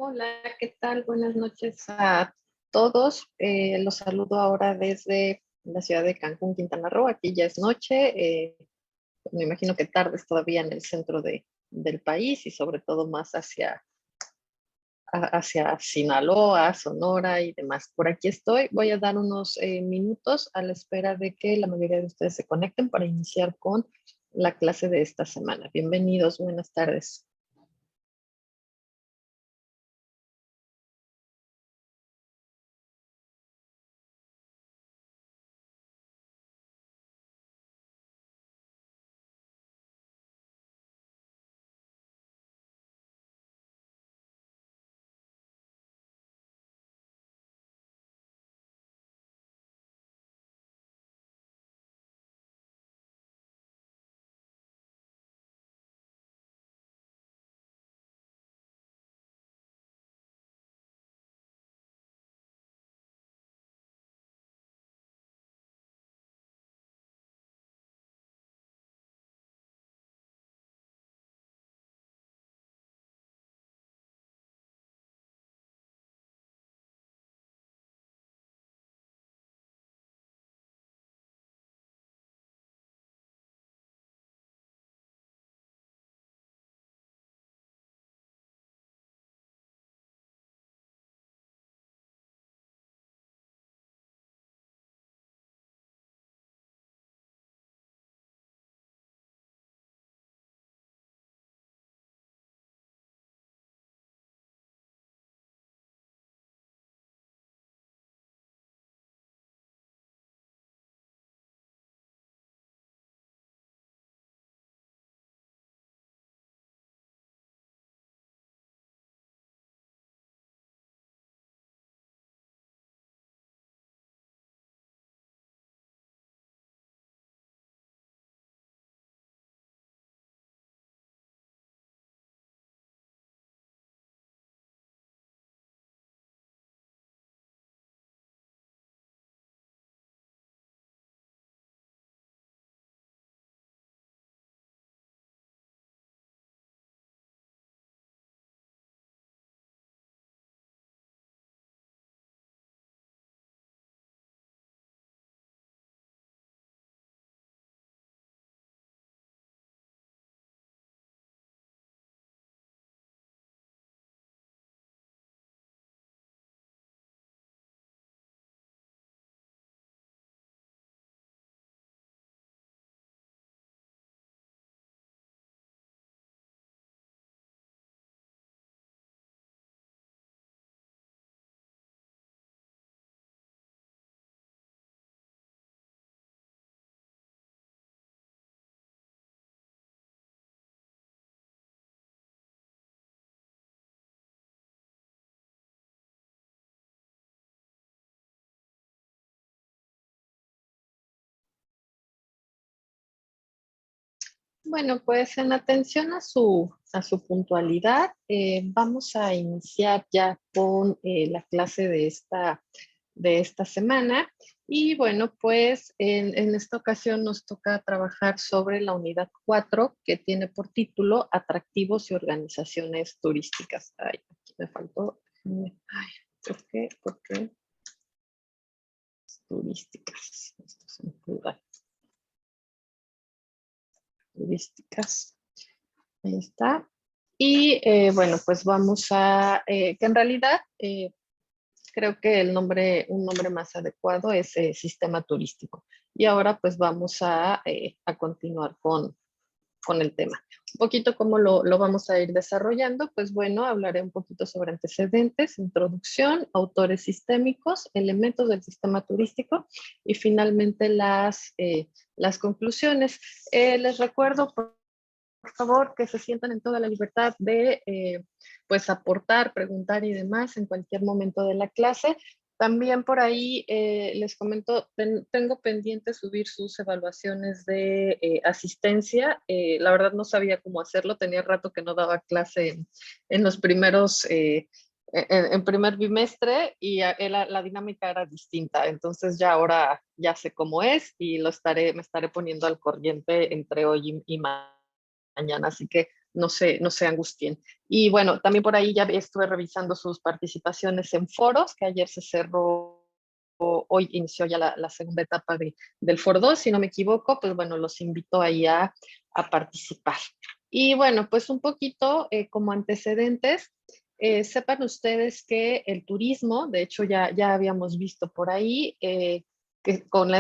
Hola, ¿qué tal? Buenas noches a todos. Los saludo ahora desde la ciudad de Cancún, Quintana Roo. Aquí ya es noche. Me imagino que tardes todavía en el centro del país y sobre todo más hacia Sinaloa, Sonora y demás. Por aquí estoy. Voy a dar unos minutos a la espera de que la mayoría de ustedes se conecten para iniciar con la clase de esta semana. Bienvenidos, buenas tardes. Bueno, pues en atención a su puntualidad, vamos a iniciar ya con la clase de esta semana. Y bueno, pues en esta ocasión nos toca trabajar sobre la unidad 4 que tiene por título Atractivos y organizaciones turísticas. Ay, aquí me faltó. Ay, ¿por qué? ¿Por qué? Turísticas. Esto es en plural. Turísticas. Ahí está. Y bueno, pues vamos que en realidad creo que un nombre más adecuado es sistema turístico. Y ahora pues vamos a continuar con el tema. Un poquito cómo lo vamos a ir desarrollando, pues bueno, hablaré un poquito sobre antecedentes, introducción, autores sistémicos, elementos del sistema turístico y finalmente las conclusiones. Les recuerdo, por favor, que se sientan en toda la libertad de pues aportar, preguntar y demás en cualquier momento de la clase. También por ahí les comento, tengo pendiente subir sus evaluaciones de asistencia. La verdad no sabía cómo hacerlo, tenía rato que no daba clase en los primeros, en primer bimestre y la dinámica era distinta. Entonces ya ahora ya sé cómo es y me estaré poniendo al corriente entre hoy y mañana. Así que no se angustien. Y bueno, también por ahí ya estuve revisando sus participaciones en foros, que ayer se cerró, hoy inició ya la segunda etapa del Foro 2, si no me equivoco, pues bueno, los invito ahí a participar. Y bueno, pues un poquito como antecedentes, sepan ustedes que el turismo, de hecho ya habíamos visto por ahí, que con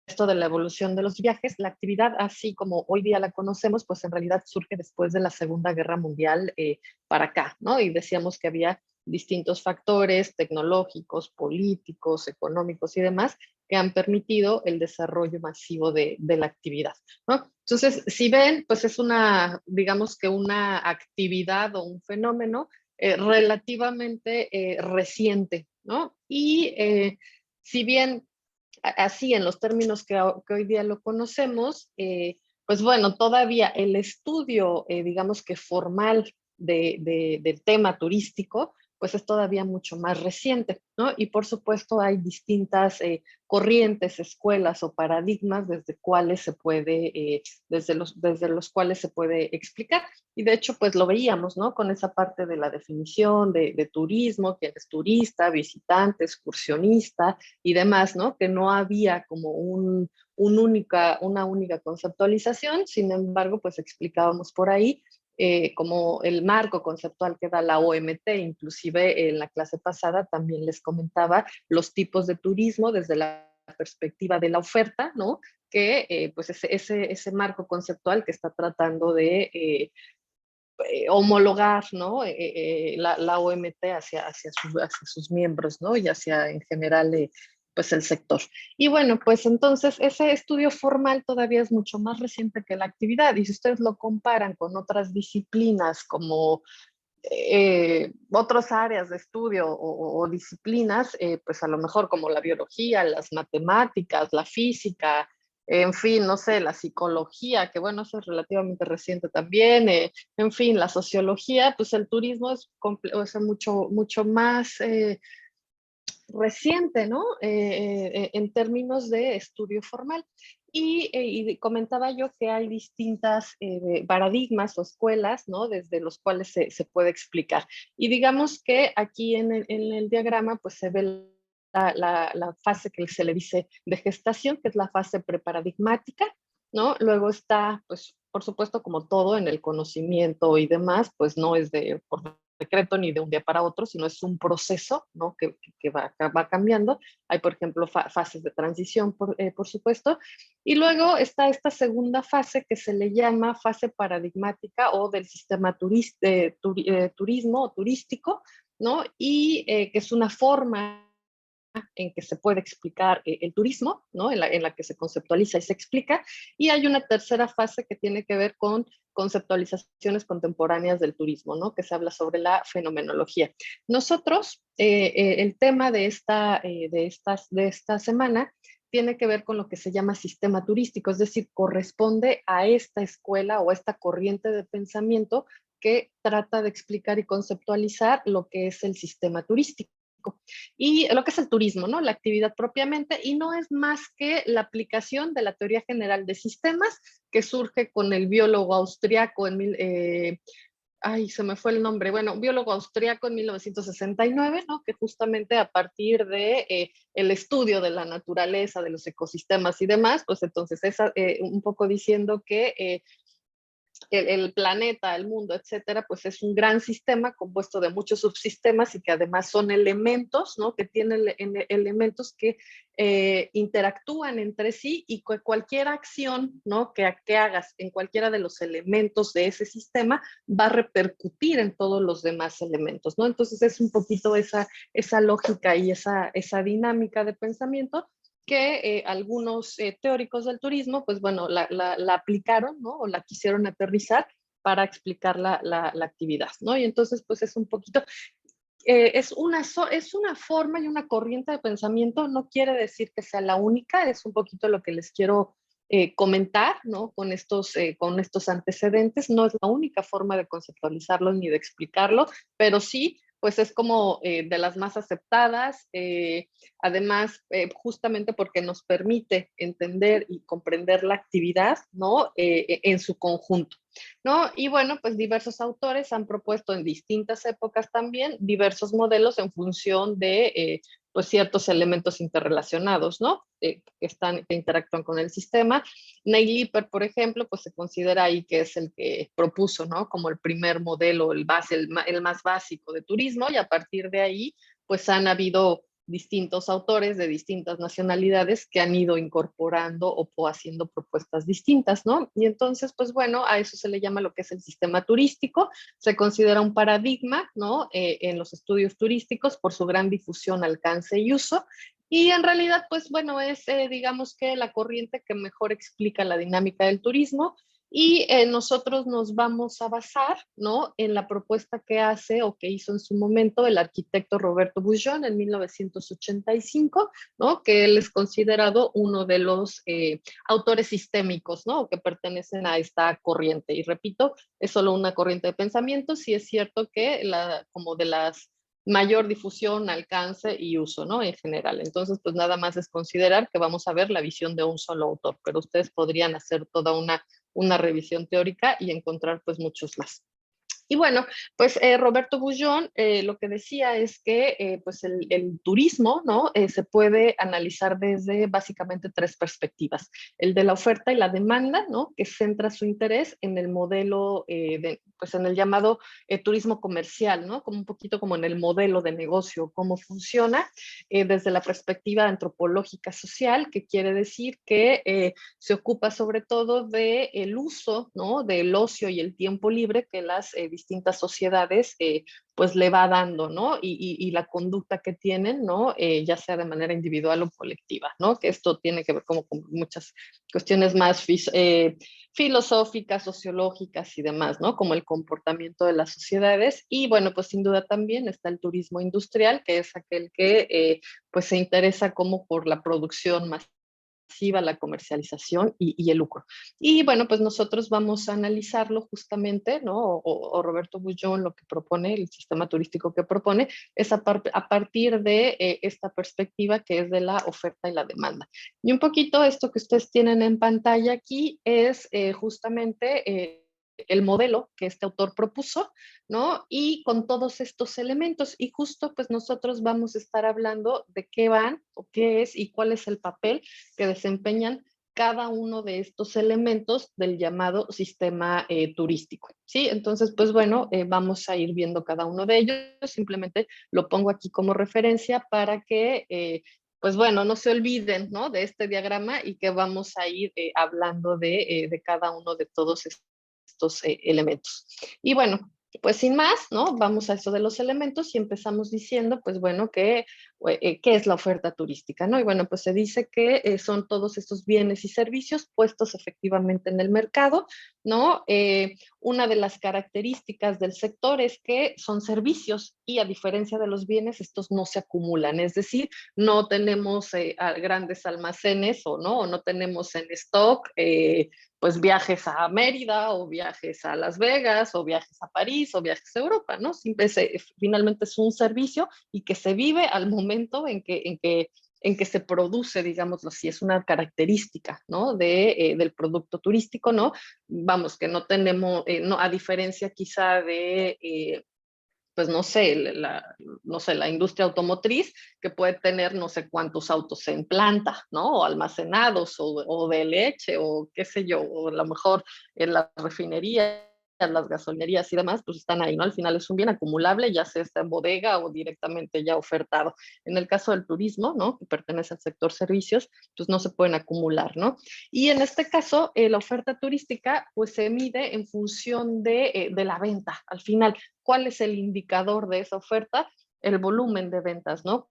esto de la evolución de los viajes, la actividad así como hoy día la conocemos, pues en realidad surge después de la Segunda Guerra Mundial para acá, ¿no? Y decíamos que había distintos factores tecnológicos, políticos, económicos y demás que han permitido el desarrollo masivo de la actividad, ¿no? Entonces, si ven, pues es una, digamos que una actividad o un fenómeno relativamente reciente, ¿no? Y si bien así en los términos que hoy día lo conocemos, pues bueno, todavía el estudio, digamos que formal del tema turístico, pues es todavía mucho más reciente, ¿no? Y por supuesto hay distintas corrientes, escuelas o paradigmas desde los cuales se puede explicar. Y de hecho, pues lo veíamos, ¿no? Con esa parte de la definición de turismo, quién es turista, visitante, excursionista y demás, ¿no? Que no había como una única conceptualización, sin embargo, pues explicábamos por ahí como el marco conceptual que da la OMT, inclusive en la clase pasada también les comentaba los tipos de turismo desde la perspectiva de la oferta, ¿no? Que pues ese marco conceptual que está tratando de homologar, ¿no? La OMT hacia sus miembros, ¿no? Y hacia en general pues el sector. Y bueno, pues entonces ese estudio formal todavía es mucho más reciente que la actividad y si ustedes lo comparan con otras disciplinas como otras áreas de estudio o disciplinas, pues a lo mejor como la biología, las matemáticas, la física, en fin, no sé, la psicología, que bueno, eso es relativamente reciente también, en fin, la sociología, pues el turismo es o sea, mucho más reciente, ¿no? En términos de estudio formal. Y comentaba yo que hay distintas paradigmas o escuelas, ¿no? Desde los cuales se puede explicar. Y digamos que aquí en el diagrama, pues se ve la fase que se le dice de gestación, que es la fase preparadigmática, ¿no? Luego está, pues, por supuesto, como todo en el conocimiento y demás, pues no es por decreto ni de un día para otro, sino es un proceso, ¿no? que va cambiando. Hay, por ejemplo, fases de transición, por supuesto. Y luego está esta segunda fase que se le llama fase paradigmática o del sistema turismo o turístico, ¿no? Y que es una forma en que se puede explicar el turismo, ¿no? En la que se conceptualiza y se explica. Y hay una tercera fase que tiene que ver con conceptualizaciones contemporáneas del turismo, ¿no? Que se habla sobre la fenomenología. Nosotros, el tema de esta semana tiene que ver con lo que se llama sistema turístico, es decir, corresponde a esta escuela o a esta corriente de pensamiento que trata de explicar y conceptualizar lo que es el sistema turístico y lo que es el turismo, ¿no? La actividad propiamente, y no es más que la aplicación de la teoría general de sistemas que surge con el biólogo austriaco ay, se me fue el nombre, bueno, un biólogo austriaco en 1969, ¿no? Que justamente a partir de el estudio de la naturaleza, de los ecosistemas y demás, pues entonces un poco diciendo que el planeta, el mundo, etcétera, pues es un gran sistema compuesto de muchos subsistemas y que además son elementos, ¿no? Que tienen elementos que interactúan entre sí y que cualquier acción, ¿no? Que hagas en cualquiera de los elementos de ese sistema va a repercutir en todos los demás elementos, ¿no? Entonces es un poquito esa lógica y esa dinámica de pensamiento que algunos teóricos del turismo, pues bueno, la aplicaron, ¿no? O la quisieron aterrizar para explicar la actividad, ¿no? Y entonces, pues es un poquito, es una forma y una corriente de pensamiento, no quiere decir que sea la única, es un poquito lo que les quiero comentar, ¿no? Con estos antecedentes, no es la única forma de conceptualizarlo ni de explicarlo, pero sí pues es como de las más aceptadas, además, justamente porque nos permite entender y comprender la actividad, ¿no? En su conjunto, ¿no? Y bueno, pues diversos autores han propuesto en distintas épocas también diversos modelos en función de pues ciertos elementos interrelacionados, ¿no? Que interactúan con el sistema. Neil Lipper, por ejemplo, pues se considera ahí que es el que propuso, ¿no? Como el primer modelo, el más básico de turismo, y a partir de ahí, pues han habido distintos autores de distintas nacionalidades que han ido incorporando o haciendo propuestas distintas, ¿no? Y entonces, pues bueno, a eso se le llama lo que es el sistema turístico, se considera un paradigma, ¿no? En los estudios turísticos por su gran difusión, alcance y uso, y en realidad, pues bueno, es digamos que la corriente que mejor explica la dinámica del turismo, y nosotros nos vamos a basar, ¿no? En la propuesta que hace o que hizo en su momento el arquitecto Roberto Bullón en 1985, ¿no? Que él es considerado uno de los autores sistémicos, ¿no? Que pertenecen a esta corriente. Y repito, es solo una corriente de pensamiento, sí es cierto que como de las mayor difusión, alcance y uso, ¿no? En general. Entonces, pues nada más es considerar que vamos a ver la visión de un solo autor, pero ustedes podrían hacer toda una revisión teórica y encontrar pues muchos más. Y bueno, pues Roberto Bullón lo que decía es que pues el turismo, ¿no? Se puede analizar desde básicamente tres perspectivas. El de la oferta y la demanda, ¿no? Que centra su interés en el modelo, pues en el llamado turismo comercial, ¿no? Como un poquito como en el modelo de negocio, cómo funciona, desde la perspectiva antropológica social, que quiere decir que se ocupa sobre todo del uso, ¿no? Del ocio y el tiempo libre que las distintas sociedades pues le va dando, ¿no? Y la conducta que tienen, ¿no? Ya sea de manera individual o colectiva, ¿no? Que esto tiene que ver como con muchas cuestiones más filosóficas, sociológicas y demás, ¿no? Como el comportamiento de las sociedades. Y bueno, pues sin duda también está el turismo industrial, que es aquel que pues se interesa como por la producción más la comercialización y el lucro. Y bueno, pues nosotros vamos a analizarlo justamente, ¿no? O Roberto Bullón lo que propone, el sistema turístico que propone, es a partir de esta perspectiva que es de la oferta y la demanda. Y un poquito esto que ustedes tienen en pantalla aquí es justamente el modelo que este autor propuso, ¿no? Y con todos estos elementos. Y justo pues nosotros vamos a estar hablando de qué van o qué es y cuál es el papel que desempeñan cada uno de estos elementos del llamado sistema turístico, ¿sí? Entonces, pues bueno, vamos a ir viendo cada uno de ellos, simplemente lo pongo aquí como referencia para que, pues bueno, no se olviden, ¿no? De este diagrama y que vamos a ir hablando de cada uno de todos estos elementos. Y bueno, pues sin más, ¿no? Vamos a eso de los elementos y empezamos diciendo, pues bueno, qué es la oferta turística, ¿no? Y bueno, pues se dice que son todos estos bienes y servicios puestos efectivamente en el mercado, ¿no? Una de las características del sector es que son servicios y a diferencia de los bienes, estos no se acumulan, es decir, no tenemos grandes almacenes o no tenemos en stock pues viajes a Mérida o viajes a Las Vegas o viajes a París o viajes a Europa, ¿no? Finalmente es un servicio y que se vive al momento en que se produce, digámoslo así, es una característica, ¿no? Del producto turístico, ¿no? Vamos, que no tenemos, no, a diferencia quizá de pues no sé, la industria automotriz, que puede tener no sé cuántos autos en planta, ¿no? O almacenados, o de leche, o qué sé yo, o a lo mejor en las refinerías, las gasolinerías y demás, pues están ahí, ¿no? Al final es un bien acumulable, ya sea está en bodega o directamente ya ofertado. En el caso del turismo, ¿no? Que pertenece al sector servicios, pues no se pueden acumular, ¿no? Y en este caso, la oferta turística, pues se mide en función de la venta. Al final, ¿cuál es el indicador de esa oferta? El volumen de ventas, ¿no?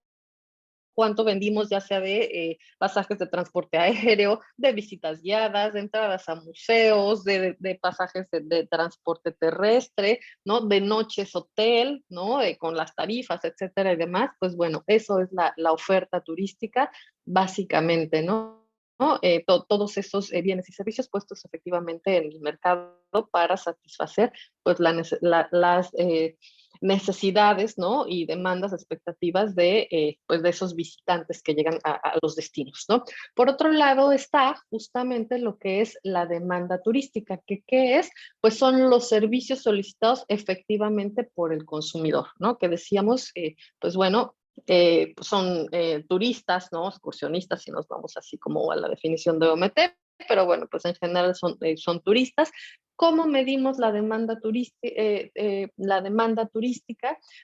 Cuánto vendimos, ya sea de pasajes de transporte aéreo, de visitas guiadas, de entradas a museos, de pasajes de transporte terrestre, ¿no? De noches hotel, ¿no? Con las tarifas, etcétera y demás. Pues bueno, eso es la oferta turística, básicamente, ¿no? ¿No? Todos esos bienes y servicios puestos efectivamente en el mercado para satisfacer pues, las necesidades, ¿no? Y demandas, expectativas pues de esos visitantes que llegan a los destinos, ¿no? Por otro lado está justamente lo que es la demanda turística, que ¿qué es? Pues son los servicios solicitados efectivamente por el consumidor, ¿no? Que decíamos, pues bueno, pues son turistas, ¿no? Excursionistas, si nos vamos así como a la definición de OMT, pero bueno, pues en general son turistas. ¿Cómo medimos la demanda turística?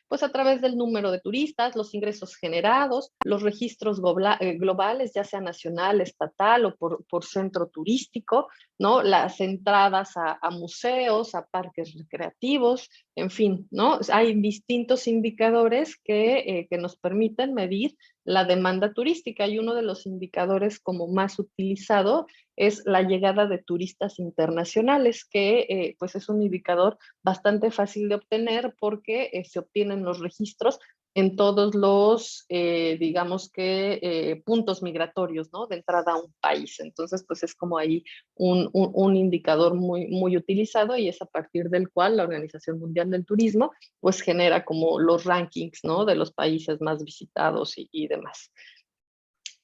Pues a través del número de turistas, los ingresos generados, los registros globales, ya sea nacional, estatal o por centro turístico, ¿no? Las entradas a museos, a parques recreativos, en fin, ¿no? Hay distintos indicadores que nos permiten medir la demanda turística y uno de los indicadores como más utilizado es la llegada de turistas internacionales, que pues es un indicador bastante fácil de obtener porque se obtienen los registros en todos los, digamos que, puntos migratorios, ¿no? De entrada a un país. Entonces, pues es como ahí un indicador muy utilizado y es a partir del cual la Organización Mundial del Turismo, pues genera como los rankings, ¿no? De los países más visitados y demás.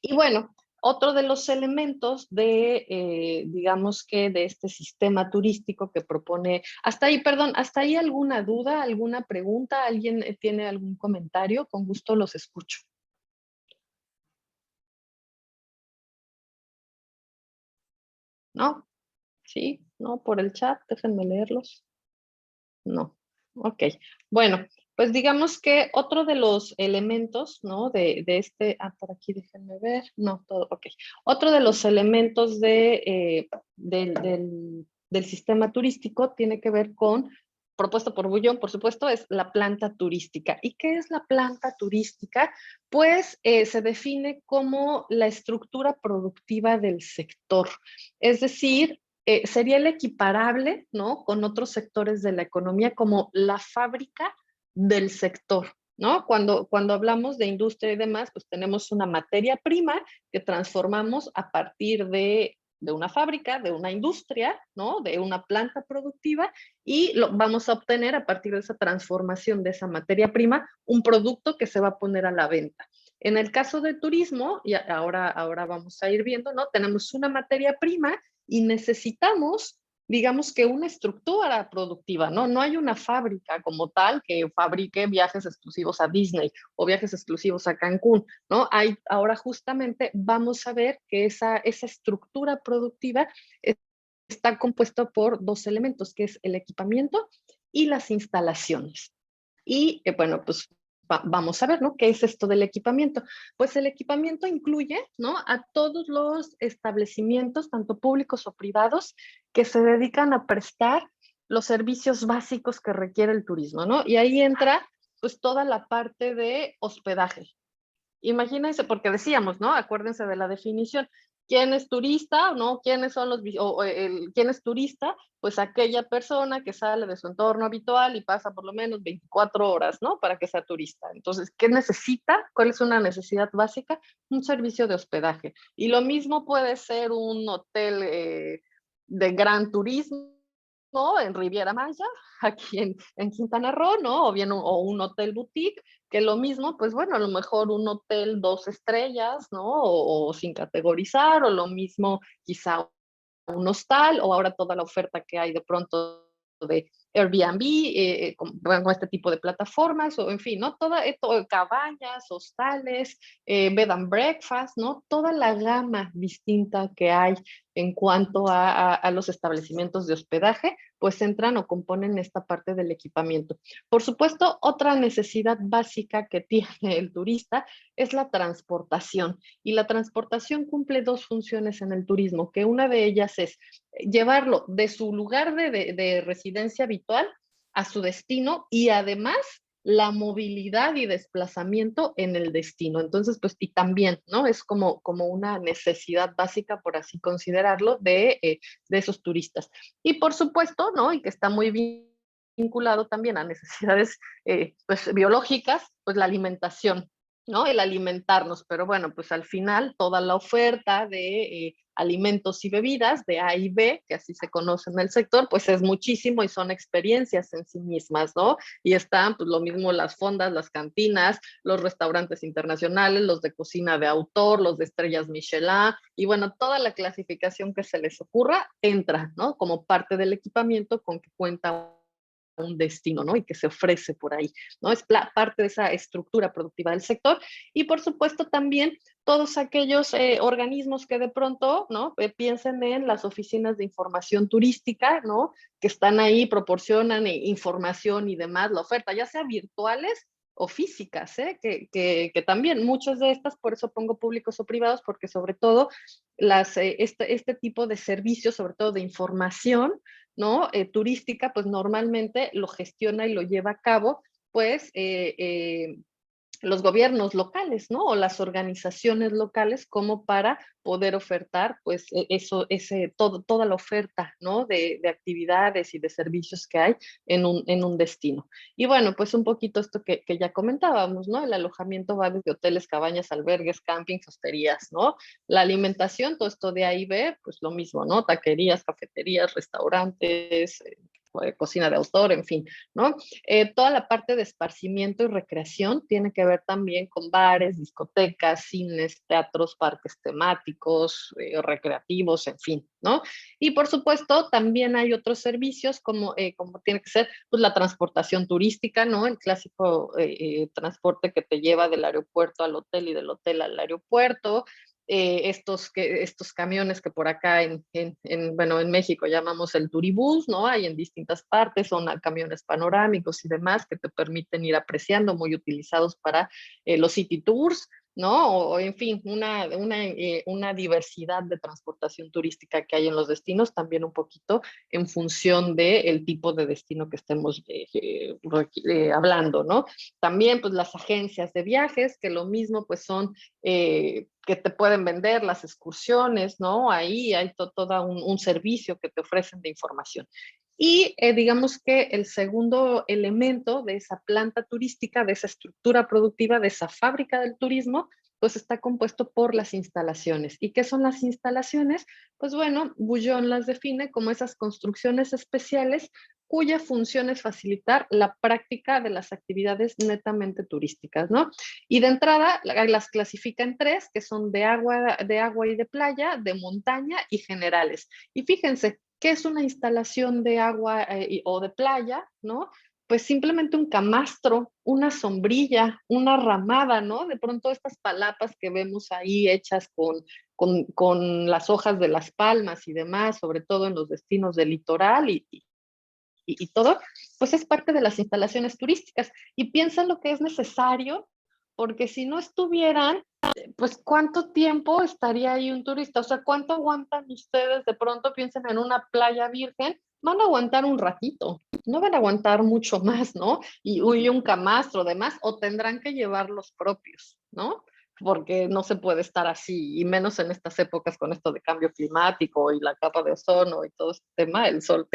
Y bueno, otro de los elementos digamos que de este sistema turístico que propone, hasta ahí, perdón, hasta ahí alguna duda, alguna pregunta, ¿alguien tiene algún comentario? Con gusto los escucho. ¿No? ¿Sí? ¿No? Por el chat, déjenme leerlos. No. Ok. Bueno, pues digamos que otro de los elementos, ¿no? Por aquí déjenme ver. No, todo, ok. Otro de los elementos del sistema turístico tiene que ver con, propuesto por Bullón, por supuesto, es la planta turística. ¿Y qué es la planta turística? Pues se define como la estructura productiva del sector. Es decir, sería el equiparable, ¿no? Con otros sectores de la economía como la fábrica del sector, ¿no? Cuando hablamos de industria y demás, pues tenemos una materia prima que transformamos a partir de una fábrica, de una industria, ¿no? De una planta productiva y lo vamos a obtener a partir de esa transformación de esa materia prima un producto que se va a poner a la venta. En el caso del turismo, y ahora vamos a ir viendo, ¿no? Tenemos una materia prima y necesitamos, digamos que una estructura productiva, ¿no? No hay una fábrica como tal que fabrique viajes exclusivos a Disney o viajes exclusivos a Cancún, ¿no? Ahora justamente vamos a ver que esa estructura productiva está compuesta por dos elementos, que es el equipamiento y las instalaciones. Y bueno, pues vamos a ver, ¿no? ¿Qué es esto del equipamiento? Pues el equipamiento incluye, ¿no? A todos los establecimientos, tanto públicos o privados, que se dedican a prestar los servicios básicos que requiere el turismo, ¿no? Y ahí entra, pues, toda la parte de hospedaje. Imagínense, porque decíamos, ¿no? Acuérdense de la definición. ¿Quién es turista? ¿No? ¿Quiénes son quién es turista? Pues aquella persona que sale de su entorno habitual y pasa por lo menos 24 horas, ¿no? Para que sea turista. Entonces, ¿qué necesita? ¿Cuál es una necesidad básica? Un servicio de hospedaje. Y lo mismo puede ser un hotel de gran turismo, ¿no? En Riviera Maya, aquí en Quintana Roo, ¿no? O bien un hotel boutique, que lo mismo, pues bueno, a lo mejor un hotel 2 estrellas, ¿no? O sin categorizar, o lo mismo quizá un hostal, o ahora toda la oferta que hay de pronto de Airbnb, con este tipo de plataformas, o en fin, ¿no? Cabañas, hostales, bed and breakfast, ¿no? Toda la gama distinta que hay en cuanto a los establecimientos de hospedaje, pues entran o componen esta parte del equipamiento. Por supuesto, otra necesidad básica que tiene el turista es la transportación. Y la transportación cumple dos funciones en el turismo, que una de ellas es llevarlo de su lugar de residencia habitual a su destino y además la movilidad y desplazamiento en el destino. Entonces, pues, y también, ¿no? Es como una necesidad básica, por así considerarlo, de esos turistas. Y por supuesto, ¿no? Y que está muy bien vinculado también a necesidades pues, biológicas, pues la alimentación, ¿no? El alimentarnos, pero bueno, pues al final toda la oferta alimentos y bebidas de A y B, que así se conoce en el sector, pues es muchísimo y son experiencias en sí mismas, ¿no? Y están pues lo mismo las fondas, las cantinas, los restaurantes internacionales, los de cocina de autor, los de estrellas Michelin, y bueno, toda la clasificación que se les ocurra entra, ¿no? Como parte del equipamiento con que cuenta un destino, ¿no? Y que se ofrece por ahí, ¿no? Es parte de esa estructura productiva del sector. Y por supuesto también todos aquellos organismos que de pronto, ¿no? Piensen en las oficinas de información turística, ¿no? Que están ahí, proporcionan información y demás, la oferta, ya sea virtuales o físicas, que también muchas de estas, por eso pongo públicos o privados, porque sobre todo este tipo de servicios, sobre todo de información, ¿no? Turística, pues normalmente lo gestiona y lo lleva a cabo, pues, los gobiernos locales, ¿no? O las organizaciones locales como para poder ofertar, pues, toda la oferta, ¿no? De actividades y de servicios que hay en un destino. Y bueno, pues un poquito esto que ya comentábamos, ¿no? El alojamiento va desde hoteles, cabañas, albergues, campings, hosterías, ¿no? La alimentación, todo esto de A y B, pues lo mismo, ¿no? Taquerías, cafeterías, restaurantes, cocina de autor, en fin, ¿no? Toda la parte de esparcimiento y recreación tiene que ver también con bares, discotecas, cines, teatros, parques temáticos, recreativos, en fin, ¿no? Y por supuesto, también hay otros servicios como tiene que ser pues, la transportación turística, ¿no? El clásico transporte que te lleva del aeropuerto al hotel y del hotel al aeropuerto, estos camiones que por acá bueno, en México llamamos el turibús, ¿no? Hay en distintas partes, son camiones panorámicos y demás que te permiten ir apreciando, muy utilizados para los city tours, ¿no? O en fin, una diversidad de transportación turística que hay en los destinos, también un poquito en función del tipo de destino que estemos hablando, ¿no? También, pues, las agencias de viajes, que lo mismo, pues, son que te pueden vender las excursiones, ¿no? Ahí hay todo un servicio que te ofrecen de información. Y digamos que el segundo elemento de esa planta turística, de esa estructura productiva, de esa fábrica del turismo, pues está compuesto por las instalaciones. ¿Y qué son las instalaciones? Pues bueno, Bouillon las define como esas construcciones especiales cuya función es facilitar la práctica de las actividades netamente turísticas, ¿no? Y de entrada las clasifica en tres, que son de agua y de playa, de montaña y generales. Y fíjense, ¿qué es una instalación de agua o de playa, no? Pues simplemente un camastro, una sombrilla, una ramada, ¿no? De pronto estas palapas que vemos ahí hechas con las hojas de las palmas y demás, sobre todo en los destinos del litoral y todo, pues es parte de las instalaciones turísticas. Y piensa lo que es necesario, porque si no estuvieran, pues cuánto tiempo estaría ahí un turista, o sea, cuánto aguantan ustedes, de pronto piensen en una playa virgen, van a aguantar un ratito, no van a aguantar mucho más, ¿no? Y un camastro, demás, o tendrán que llevar los propios, ¿no? Porque no se puede estar así, y menos en estas épocas con esto de cambio climático y la capa de ozono y todo este tema, el sol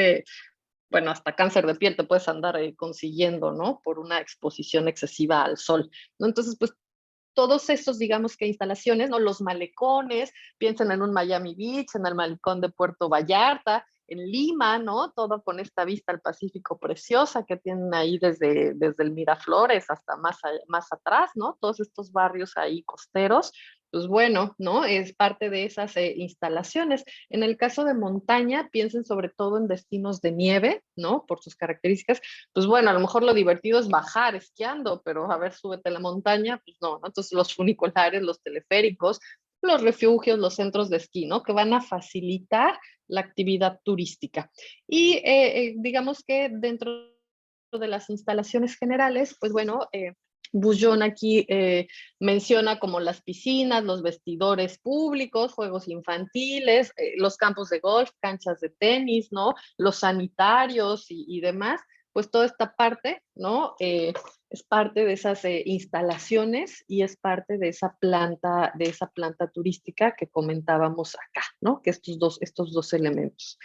bueno, hasta cáncer de piel te puedes andar consiguiendo, ¿no? Por una exposición excesiva al sol, ¿no? Entonces, pues todos esos, digamos que instalaciones, ¿no? Los malecones, piensen en un Miami Beach, en el malecón de Puerto Vallarta, en Lima, ¿no? Todo con esta vista al Pacífico preciosa que tienen ahí desde el Miraflores hasta más atrás, ¿no? Todos estos barrios ahí costeros, pues bueno, ¿no? Es parte de esas instalaciones. En el caso de montaña, piensen sobre todo en destinos de nieve, ¿no? Por sus características. Pues bueno, a lo mejor lo divertido es bajar esquiando, pero a ver, súbete a la montaña, pues no, ¿no? Entonces los funiculares, los teleféricos, los refugios, los centros de esquí, ¿no? Que van a facilitar la actividad turística. Y digamos que dentro de las instalaciones generales, pues bueno, Bouillon aquí menciona como las piscinas, los vestidores públicos, juegos infantiles, los campos de golf, canchas de tenis, ¿no? Los sanitarios y demás, pues toda esta parte, ¿no? Es parte de esas instalaciones y es parte de esa planta turística que comentábamos acá, ¿no? Que estos dos elementos.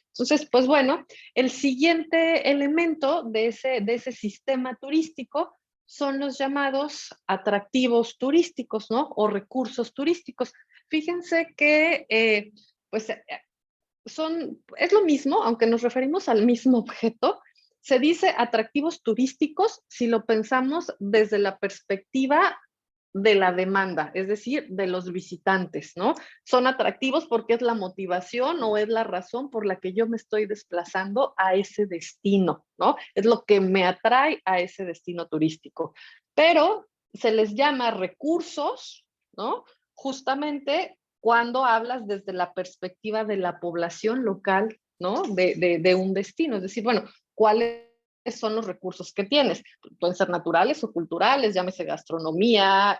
Entonces, pues bueno, el siguiente elemento de ese sistema turístico son los llamados atractivos turísticos, ¿no? O recursos turísticos. Fíjense que pues es lo mismo, aunque nos referimos al mismo objeto. Se dice atractivos turísticos si lo pensamos desde la perspectiva de la demanda, es decir, de los visitantes, ¿no? Son atractivos porque es la motivación o es la razón por la que yo me estoy desplazando a ese destino, ¿no? Es lo que me atrae a ese destino turístico. Pero se les llama recursos, ¿no? Justamente cuando hablas desde la perspectiva de la población local, ¿no? De un destino, es decir, bueno, ¿cuáles son los recursos que tienes? Pueden ser naturales o culturales, llámese gastronomía,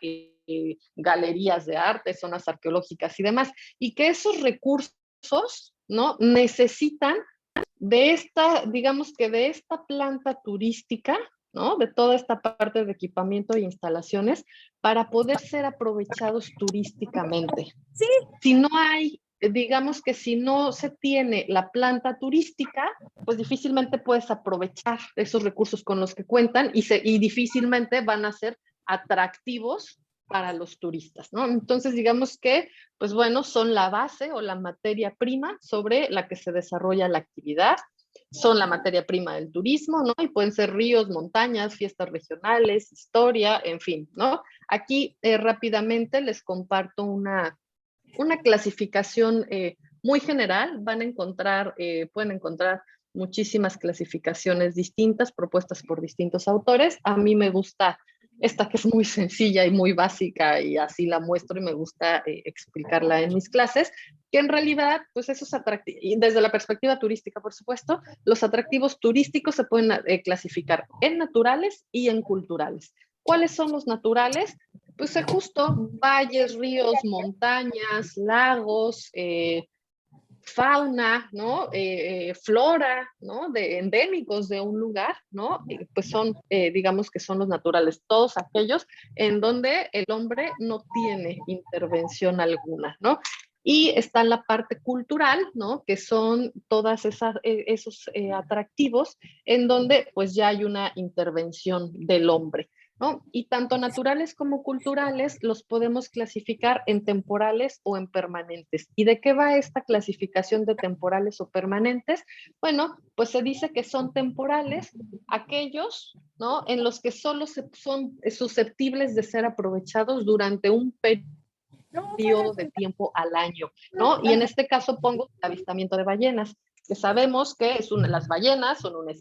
galerías de arte, zonas arqueológicas y demás, y que esos recursos, ¿no? Necesitan de esta, digamos que de esta planta turística, ¿no? De toda esta parte de equipamiento e instalaciones para poder ser aprovechados turísticamente. Sí. Si no hay, digamos que si no se tiene la planta turística, pues difícilmente puedes aprovechar esos recursos con los que cuentan y difícilmente van a ser atractivos para los turistas, ¿no? Entonces, digamos que, pues bueno, son la base o la materia prima sobre la que se desarrolla la actividad, son la materia prima del turismo, ¿no? Y pueden ser ríos, montañas, fiestas regionales, historia, en fin, ¿no? Aquí rápidamente les comparto una clasificación muy general. Pueden encontrar muchísimas clasificaciones distintas propuestas por distintos autores. A mí me gusta esta que es muy sencilla y muy básica y así la muestro y me gusta explicarla en mis clases, que en realidad, pues esos atractivos, y desde la perspectiva turística, por supuesto, los atractivos turísticos se pueden clasificar en naturales y en culturales. ¿Cuáles son los naturales? Pues justo valles, ríos, montañas, lagos, fauna, ¿no? Flora, ¿no? Endémicos de un lugar, ¿no? Pues son, digamos que son los naturales, todos aquellos en donde el hombre no tiene intervención alguna, ¿no? Y está la parte cultural, ¿no? Que son todas esos atractivos en donde pues ya hay una intervención del hombre, ¿no? Y tanto naturales como culturales los podemos clasificar en temporales o en permanentes. ¿Y de qué va esta clasificación de temporales o permanentes? Bueno, pues se dice que son temporales aquellos, ¿no? En los que solo son susceptibles de ser aprovechados durante un periodo de tiempo al año, ¿no? Y en este caso pongo el avistamiento de ballenas, que sabemos que las ballenas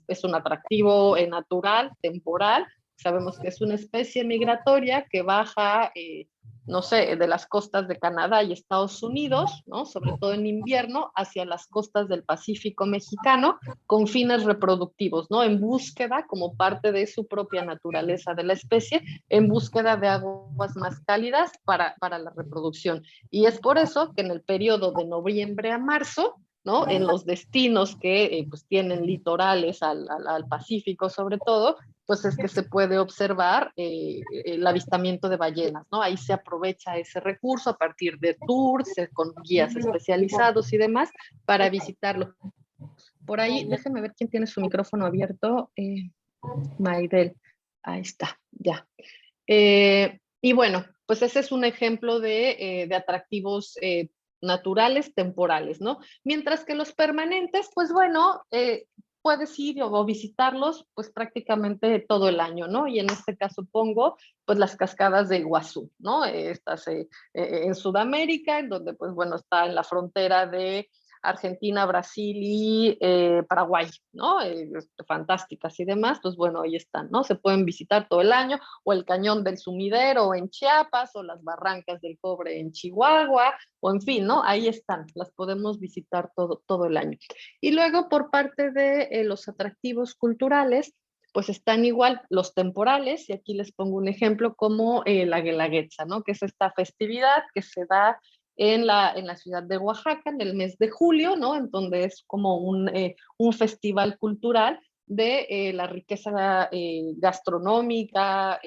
es un atractivo natural, temporal. Sabemos que es una especie migratoria que baja, no sé, de las costas de Canadá y Estados Unidos, ¿no? Sobre todo en invierno, hacia las costas del Pacífico mexicano, con fines reproductivos, ¿no? En búsqueda, como parte de su propia naturaleza de la especie, en búsqueda de aguas más cálidas para la reproducción. Y es por eso que en el periodo de noviembre a marzo, ¿no? En los destinos que pues tienen litorales al Pacífico sobre todo, pues es que se puede observar el avistamiento de ballenas, ¿no? Ahí se aprovecha ese recurso a partir de tours, con guías especializados y demás para visitarlo. Por ahí, déjenme ver quién tiene su micrófono abierto. Maidel, ahí está, ya. Y bueno, pues ese es un ejemplo de atractivos naturales, temporales, ¿no? Mientras que los permanentes, pues bueno, puedes ir o visitarlos pues prácticamente todo el año, ¿no? Y en este caso pongo pues las cascadas de Iguazú, ¿no? Estas en Sudamérica, en donde pues bueno, está en la frontera de Argentina, Brasil y Paraguay, ¿no? Fantásticas y demás, pues bueno, ahí están, ¿no? Se pueden visitar todo el año, o el Cañón del Sumidero en Chiapas, o las Barrancas del Cobre en Chihuahua, o en fin, ¿no? Ahí están, las podemos visitar todo el año. Y luego por parte de los atractivos culturales, pues están igual los temporales, y aquí les pongo un ejemplo como la Guelaguetza, ¿no? Que es esta festividad que se da en la ciudad de Oaxaca en el mes de julio, ¿no? En donde es como un festival cultural de la riqueza gastronómica,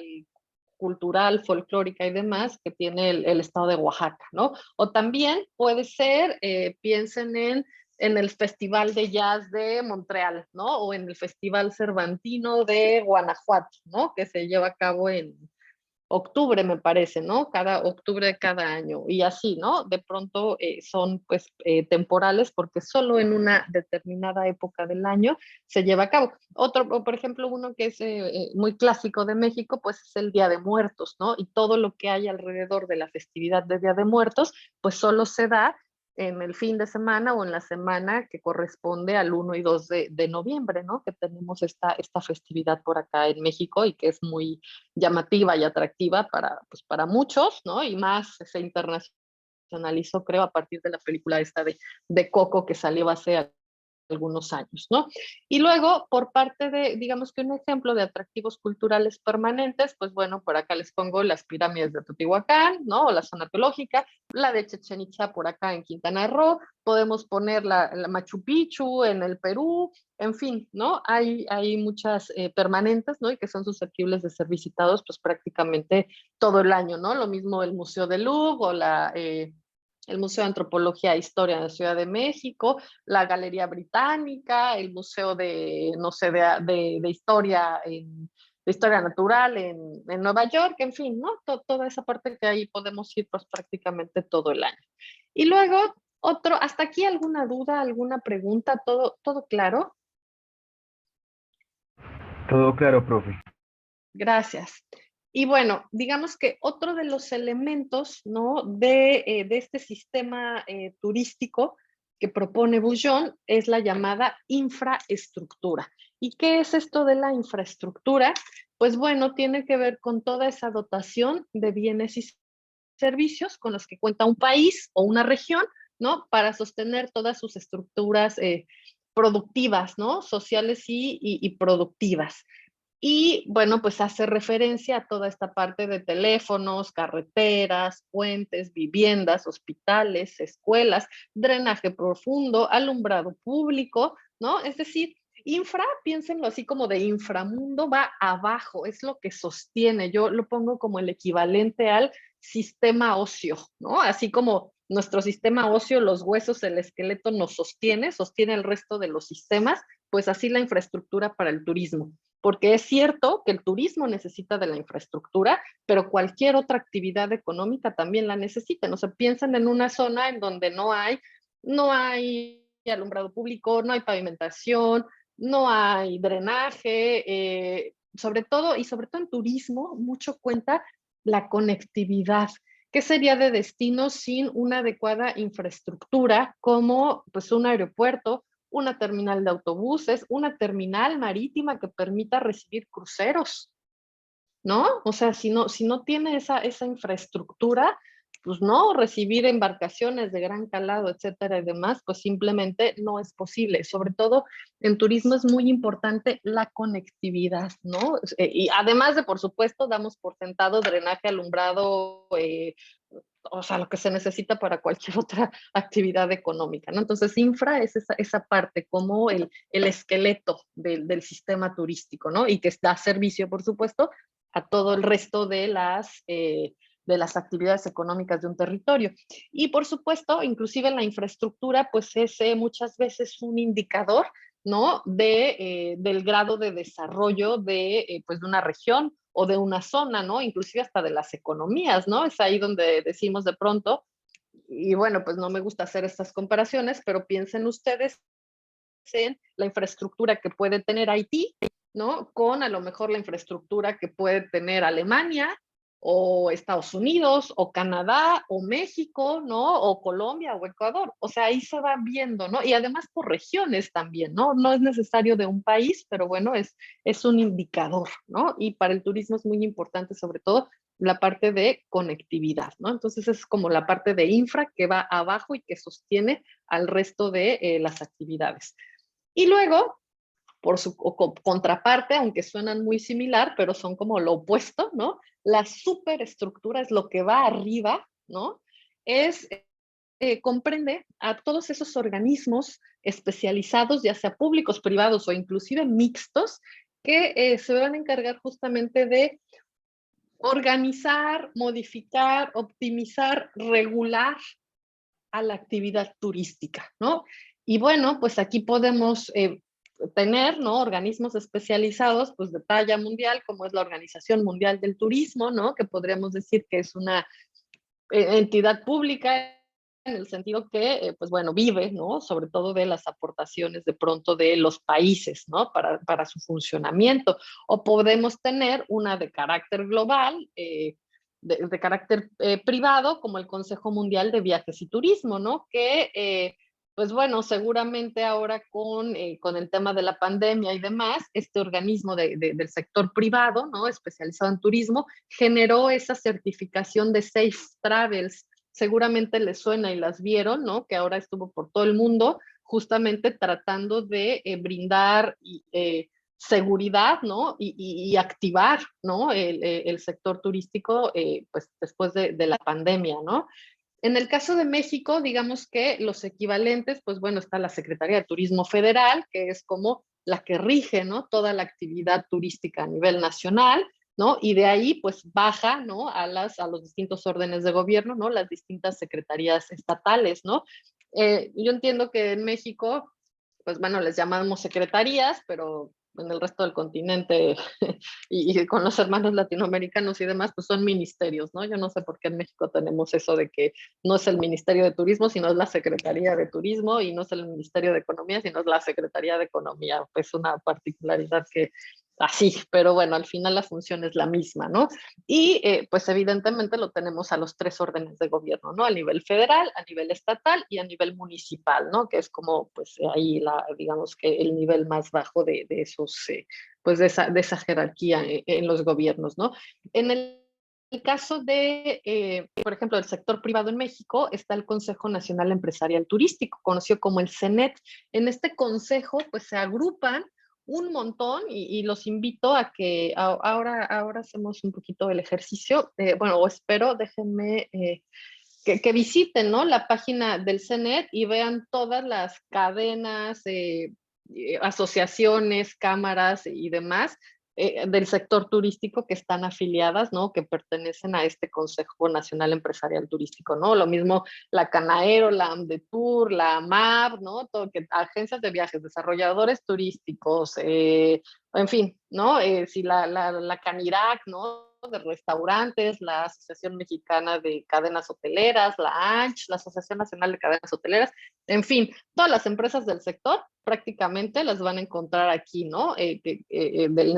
cultural, folclórica y demás que tiene el estado de Oaxaca, ¿no? O también puede ser, piensen en el Festival de Jazz de Montreal, ¿no? O en el Festival Cervantino de Guanajuato, ¿no? Que se lleva a cabo octubre, me parece, ¿no? Cada octubre de cada año y así, ¿no? De pronto son pues temporales porque solo en una determinada época del año se lleva a cabo. Otro, por ejemplo, uno que es muy clásico de México, pues es el Día de Muertos, ¿no? Y todo lo que hay alrededor de la festividad de Día de Muertos, pues solo se da en el fin de semana o en la semana que corresponde al 1 y 2 de noviembre, ¿no? Que tenemos esta festividad por acá en México y que es muy llamativa y atractiva pues para muchos, ¿no? Y más se internacionalizó, creo, a partir de la película esta de Coco que salió hace algunos años, ¿no? Y luego, por parte de, digamos que un ejemplo de atractivos culturales permanentes, pues bueno, por acá les pongo las pirámides de Teotihuacán, ¿no? O la zona arqueológica, la de Chichén Itzá por acá en Quintana Roo, podemos poner la Machu Picchu en el Perú, en fin, ¿no? Hay muchas permanentes, ¿no? Y que son susceptibles de ser visitados, pues prácticamente todo el año, ¿no? Lo mismo el Museo del Louvre o el Museo de Antropología e Historia de la Ciudad de México, la Galería Británica, el Museo de, no sé, de Historia de Historia Natural en Nueva York, en fin, ¿no? Toda esa parte que ahí podemos ir pues prácticamente todo el año. Y luego, otro, ¿hasta aquí alguna duda, alguna pregunta? ¿Todo claro? Todo claro, profe. Gracias. Y bueno, digamos que otro de los elementos, ¿no? de este sistema turístico que propone Bouillon es la llamada infraestructura. ¿Y qué es esto de la infraestructura? Pues bueno, tiene que ver con toda esa dotación de bienes y servicios con los que cuenta un país o una región, ¿no? Para sostener todas sus estructuras productivas, ¿no? Sociales y productivas. Y bueno, pues hace referencia a toda esta parte de teléfonos, carreteras, puentes, viviendas, hospitales, escuelas, drenaje profundo, alumbrado público, ¿no? Es decir, infra, piénsenlo así como de inframundo, va abajo, es lo que sostiene. Yo lo pongo como el equivalente al sistema óseo, ¿no? Así como nuestro sistema óseo, los huesos, el esqueleto nos sostiene el resto de los sistemas, pues así la infraestructura para el turismo, porque es cierto que el turismo necesita de la infraestructura, pero cualquier otra actividad económica también la necesita. No se piensan en una zona en donde no hay alumbrado público, no hay pavimentación, no hay drenaje, sobre todo en turismo, mucho cuenta la conectividad. ¿Qué sería de destino sin una adecuada infraestructura como pues un aeropuerto, una terminal de autobuses, una terminal marítima que permita recibir cruceros, ¿no? O sea, si no tiene esa infraestructura, pues no, recibir embarcaciones de gran calado, etcétera y demás, pues simplemente no es posible. Sobre todo en turismo es muy importante la conectividad, ¿no? Y además de, por supuesto, damos por sentado drenaje, alumbrado, o sea, lo que se necesita para cualquier otra actividad económica, ¿no? Entonces, infra es esa parte, como el esqueleto del sistema turístico, ¿no? Y que da servicio, por supuesto, a todo el resto de las actividades económicas de un territorio. Y por supuesto, inclusive la infraestructura, pues es muchas veces un indicador, ¿no? Del grado de desarrollo pues de una región o de una zona, ¿no? Inclusive hasta de las economías, ¿no? Es ahí donde decimos de pronto, y bueno, pues no me gusta hacer estas comparaciones, pero piensen ustedes en la infraestructura que puede tener Haití, ¿no? Con a lo mejor la infraestructura que puede tener Alemania o Estados Unidos o Canadá o México, ¿no? O Colombia o Ecuador. O sea, ahí se va viendo, ¿no? Y además por regiones también, ¿no? No es necesario de un país, pero bueno, es un indicador, ¿no? Y para el turismo es muy importante sobre todo la parte de conectividad, ¿no? Entonces es como la parte de infra que va abajo y que sostiene al resto de las actividades. Y luego, por su contraparte, aunque suenan muy similar, pero son como lo opuesto, ¿no? La superestructura es lo que va arriba, ¿no? Comprende a todos esos organismos especializados, ya sea públicos, privados o inclusive mixtos, que se van a encargar justamente de organizar, modificar, optimizar, regular a la actividad turística, ¿no? Y bueno, pues aquí podemos tener, ¿no?, organismos especializados, pues de talla mundial, como es la Organización Mundial del Turismo, ¿no?, que podríamos decir que es una entidad pública en el sentido que, pues bueno, vive, ¿no?, sobre todo de las aportaciones de pronto de los países, ¿no?, para su funcionamiento. O podemos tener una de carácter global, de carácter privado, como el Consejo Mundial de Viajes y Turismo, ¿no?, que pues bueno, seguramente ahora con el tema de la pandemia y demás, este organismo del sector privado, ¿no?, especializado en turismo, generó esa certificación de Safe Travels. Seguramente les suena y las vieron, ¿no?, que ahora estuvo por todo el mundo, justamente tratando de brindar seguridad, ¿no?, y activar, ¿no?, el sector turístico, pues después de la pandemia, ¿no? En el caso de México, digamos que los equivalentes, pues bueno, está la Secretaría de Turismo Federal, que es como la que rige, ¿no?, toda la actividad turística a nivel nacional, ¿no? Y de ahí, pues baja, ¿no?, a los distintos órdenes de gobierno, ¿no?, las distintas secretarías estatales, ¿no? Yo entiendo que en México, pues bueno, les llamamos secretarías, pero en el resto del continente y con los hermanos latinoamericanos y demás, pues son ministerios, ¿no? Yo no sé por qué en México tenemos eso de que no es el Ministerio de Turismo, sino es la Secretaría de Turismo, y no es el Ministerio de Economía, sino es la Secretaría de Economía. Pues una particularidad que así, pero bueno, al final la función es la misma, ¿no? Y pues evidentemente lo tenemos a los tres órdenes de gobierno, ¿no? A nivel federal, a nivel estatal y a nivel municipal, ¿no? Que es como, pues ahí, digamos que el nivel más bajo de esos, pues de esa jerarquía en los gobiernos, ¿no? En el caso por ejemplo, del sector privado en México, está el Consejo Nacional Empresarial Turístico, conocido como el CENET. En este consejo, pues se agrupan un montón y los invito a que ahora hacemos un poquito el ejercicio, bueno, o espero, déjenme que visiten, ¿no?, la página del CENET y vean todas las cadenas, asociaciones, cámaras y demás del sector turístico que están afiliadas, ¿no?, que pertenecen a este Consejo Nacional Empresarial Turístico, ¿no? Lo mismo la Canaero, la AMDETUR, la AMAB, ¿no? Todo, agencias de viajes, desarrolladores turísticos, en fin, ¿no? Sí, la Canirac, ¿no?, de restaurantes, la Asociación Mexicana de Cadenas Hoteleras, la ANCH, la Asociación Nacional de Cadenas Hoteleras, en fin, todas las empresas del sector prácticamente las van a encontrar aquí, ¿no? En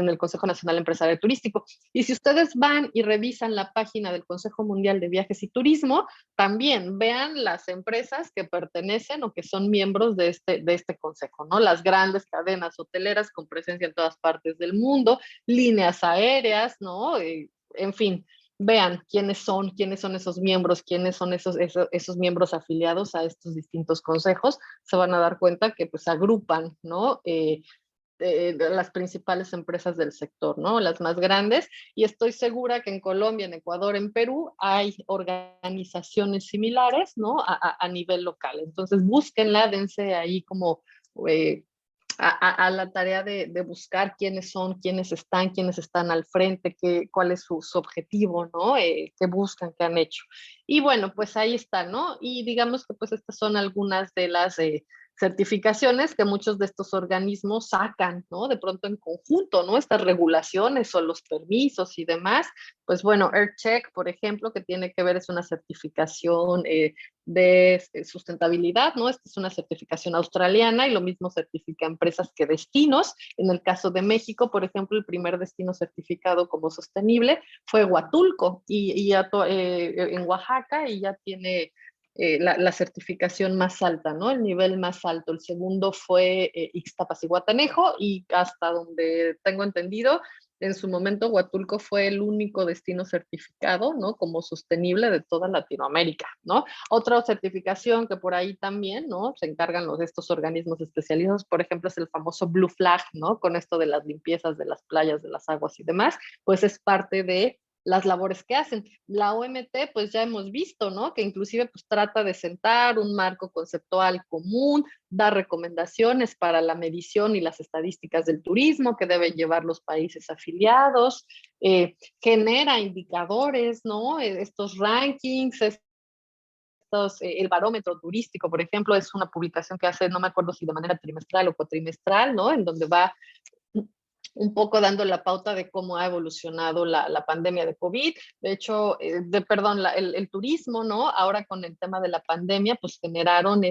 el Consejo Nacional Empresarial Turístico. Y si ustedes van y revisan la página del Consejo Mundial de Viajes y Turismo, también vean las empresas que pertenecen o que son miembros de este consejo, ¿no? Las grandes cadenas hoteleras con presencia en todas partes del mundo, líneas aéreas, ¿no? En fin, vean quiénes son esos miembros, quiénes son esos miembros afiliados a estos distintos consejos. Se van a dar cuenta que pues agrupan, ¿no?, las principales empresas del sector, ¿no?, las más grandes, y estoy segura que en Colombia, en Ecuador, en Perú, hay organizaciones similares, ¿no?, a nivel local. Entonces, búsquenla, dense ahí como eh, a la tarea de buscar quiénes son, quiénes están al frente, cuál es su objetivo, ¿no? Qué buscan, qué han hecho. Y bueno, pues ahí está, ¿no? Y digamos que pues estas son algunas de las certificaciones que muchos de estos organismos sacan, ¿no? De pronto en conjunto, ¿no? Estas regulaciones o los permisos y demás. Pues bueno, EarthCheck, por ejemplo, que tiene que ver, es una certificación de sustentabilidad, ¿no? Esta es una certificación australiana y lo mismo certifica empresas que destinos. En el caso de México, por ejemplo, el primer destino certificado como sostenible fue Huatulco y en Oaxaca, y ya tiene la certificación más alta, ¿no? El nivel más alto. El segundo fue Ixtapas y Guatanejo, y hasta donde tengo entendido, en su momento Huatulco fue el único destino certificado, ¿no?, como sostenible de toda Latinoamérica, ¿no? Otra certificación que por ahí también, ¿no?, se encargan de estos organismos especializados, por ejemplo, es el famoso Blue Flag, ¿no?, con esto de las limpiezas de las playas, de las aguas y demás, pues es parte de las labores que hacen. La OMT, pues ya hemos visto, ¿no?, que inclusive pues trata de sentar un marco conceptual común, dar recomendaciones para la medición y las estadísticas del turismo que deben llevar los países afiliados, genera indicadores, ¿no?, estos rankings, el barómetro turístico, por ejemplo, es una publicación que hace, no me acuerdo si de manera trimestral o cuatrimestral, ¿no? En donde va un poco dando la pauta de cómo ha evolucionado la pandemia de COVID. De hecho, perdón, el turismo, ¿no? Ahora con el tema de la pandemia, pues generaron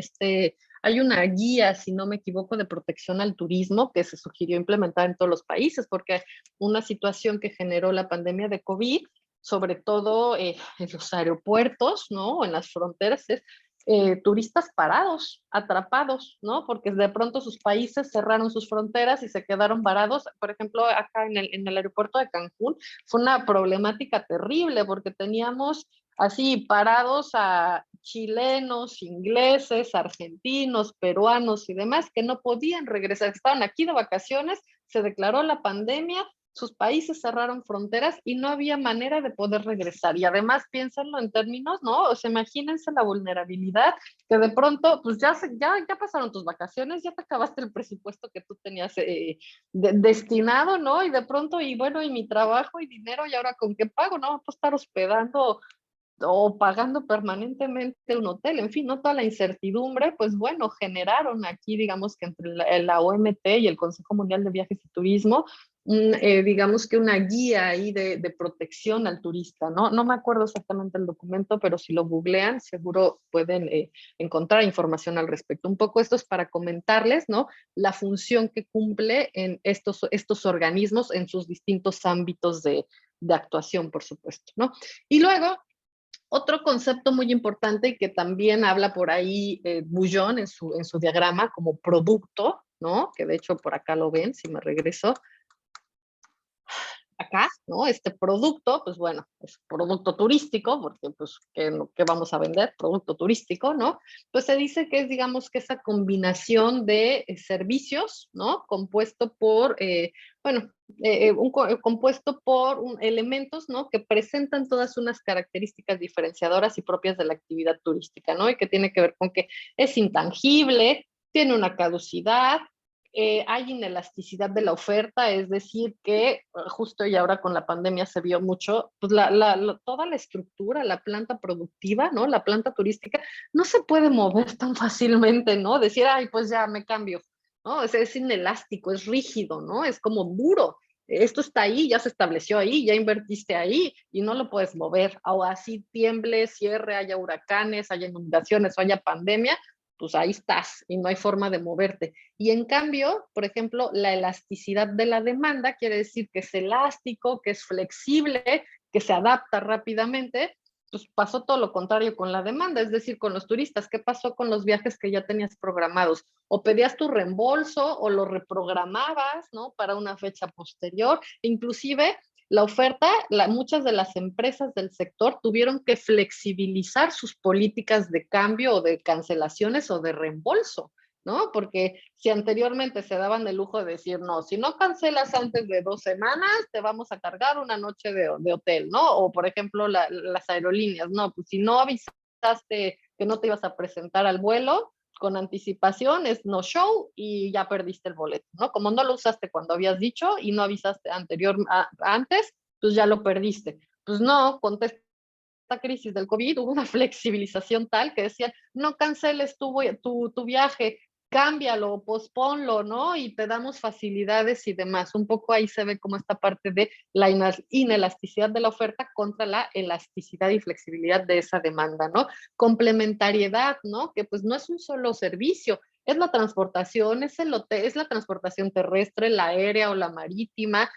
hay una guía, si no me equivoco, de protección al turismo que se sugirió implementar en todos los países, porque una situación que generó la pandemia de COVID, sobre todo en los aeropuertos, ¿no? En las fronteras, es turistas parados, atrapados, ¿no? Porque de pronto sus países cerraron sus fronteras y se quedaron varados. Por ejemplo, acá en el aeropuerto de Cancún fue una problemática terrible porque teníamos así parados a chilenos, ingleses, argentinos, peruanos y demás que no podían regresar, estaban aquí de vacaciones, se declaró la pandemia, sus países cerraron fronteras y no había manera de poder regresar. Y además piénsenlo en términos, ¿no? O sea, imagínense la vulnerabilidad que de pronto, pues ya pasaron tus vacaciones, ya te acabaste el presupuesto que tú tenías destinado, ¿no? Y de pronto, y bueno, y mi trabajo y dinero, ¿y ahora con qué pago? No, pues estar hospedando o pagando permanentemente un hotel, en fin, no toda la incertidumbre, pues bueno, generaron aquí, digamos que entre la OMT y el Consejo Mundial de Viajes y Turismo, digamos que una guía ahí de protección al turista, ¿no? No me acuerdo exactamente el documento, pero si lo googlean, seguro pueden encontrar información al respecto. Un poco esto es para comentarles, ¿no? La función que cumple en estos organismos en sus distintos ámbitos de actuación, por supuesto, ¿no? Y luego, otro concepto muy importante y que también habla por ahí Bullón en su diagrama como producto, ¿no? Que de hecho por acá lo ven, si me regreso, acá, ¿no? Este producto, pues bueno, es producto turístico, porque pues, ¿qué vamos a vender? Producto turístico, ¿no? Pues se dice que es, digamos, que esa combinación de servicios, ¿no? Compuesto por, bueno, compuesto por elementos, ¿no? Que presentan todas unas características diferenciadoras y propias de la actividad turística, ¿no? Y que tiene que ver con que es intangible, tiene una caducidad, hay inelasticidad de la oferta, es decir, que justo y ahora con la pandemia se vio mucho, pues toda la estructura, la planta productiva, ¿no? La planta turística no se puede mover tan fácilmente, ¿no? Decir, ay, pues ya me cambio, ¿no? Es inelástico, es rígido, ¿no? Es como duro. Esto está ahí, ya se estableció ahí, ya invertiste ahí y no lo puedes mover. O así tiemble, cierre, haya huracanes, haya inundaciones o haya pandemia, pues ahí estás y no hay forma de moverte. Y en cambio, por ejemplo, la elasticidad de la demanda quiere decir que es elástico, que es flexible, que se adapta rápidamente. Pues pasó todo lo contrario con la demanda, es decir, con los turistas. ¿Qué pasó con los viajes que ya tenías programados? O pedías tu reembolso o lo reprogramabas, ¿no? Para una fecha posterior. Inclusive la oferta, muchas de las empresas del sector tuvieron que flexibilizar sus políticas de cambio o de cancelaciones o de reembolso, ¿no? Porque si anteriormente se daban el lujo de decir, no, si no cancelas antes de 2 semanas, te vamos a cargar una noche de hotel, ¿no? O por ejemplo, las aerolíneas, no, pues si no avisaste que no te ibas a presentar al vuelo, con anticipación es no show y ya perdiste el boleto, ¿no? Como no lo usaste cuando habías dicho y no avisaste antes, pues ya lo perdiste. Pues no, con esta crisis del COVID hubo una flexibilización tal que decían, no canceles tu viaje, cámbialo, posponlo, ¿no? Y te damos facilidades y demás. Un poco ahí se ve como esta parte de la inelasticidad de la oferta contra la elasticidad y flexibilidad de esa demanda, ¿no? Complementariedad, ¿no? Que pues no es un solo servicio, es la transportación, es el hotel, es la transportación terrestre, la aérea o la marítima,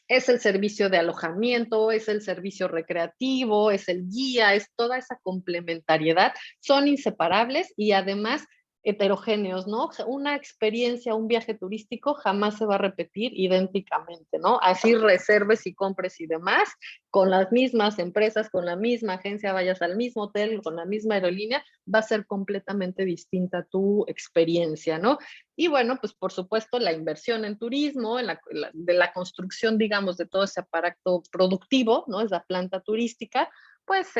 es el servicio de alojamiento, es el servicio recreativo, es el guía, es toda esa complementariedad, son inseparables y además heterogéneos, ¿no? Una experiencia, un viaje turístico jamás se va a repetir idénticamente, ¿no? Así reserves y compres y demás, con las mismas empresas, con la misma agencia, vayas al mismo hotel, con la misma aerolínea, va a ser completamente distinta tu experiencia, ¿no? Y bueno, pues por supuesto la inversión en turismo, de la construcción, digamos, de todo ese aparato productivo, ¿no? Esa planta turística, pues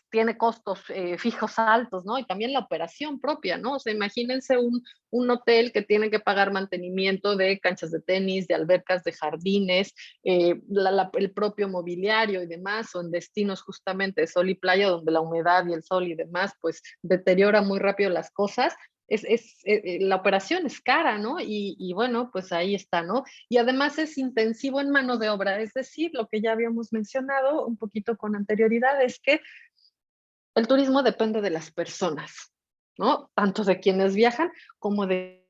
tiene costos fijos altos, ¿no? Y también la operación propia, ¿no? O sea, imagínense un hotel que tiene que pagar mantenimiento de canchas de tenis, de albercas, de jardines, el propio mobiliario y demás, o en destinos justamente de sol y playa, donde la humedad y el sol y demás, pues deteriora muy rápido las cosas. La operación es cara, ¿no? Y bueno, pues ahí está, ¿no? Y además es intensivo en mano de obra, es decir, lo que ya habíamos mencionado un poquito con anterioridad, es que el turismo depende de las personas, ¿no? Tanto de quienes viajan como de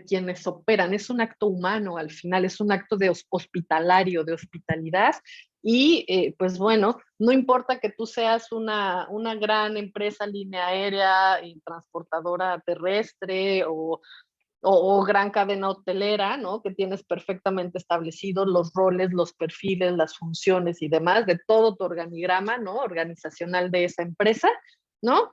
quienes operan. Es un acto humano al final, es un acto de hospitalario, de hospitalidad. Y pues bueno, no importa que tú seas una gran empresa línea aérea y transportadora terrestre o gran cadena hotelera, ¿no? Que tienes perfectamente establecidos los roles, los perfiles, las funciones y demás de todo tu organigrama, ¿no? Organizacional de esa empresa, ¿no?